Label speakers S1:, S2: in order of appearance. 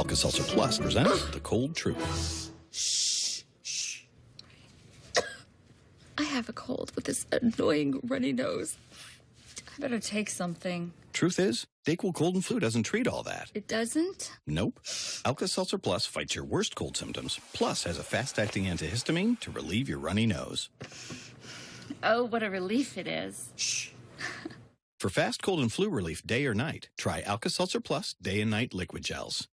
S1: Alka Seltzer Plus presents The Cold Truth.
S2: I have a cold with this annoying runny nose.
S3: I better take something.
S1: Truth is, Dayquil Cold and Flu doesn't treat all that.
S2: It doesn't?
S1: Nope. Alka Seltzer Plus fights your worst cold symptoms, plus has a fast-acting antihistamine to relieve your runny nose.
S2: Oh, what a relief it is.
S1: For fast cold and flu relief day or night, try Alka Seltzer Plus Day and Night Liquid Gels.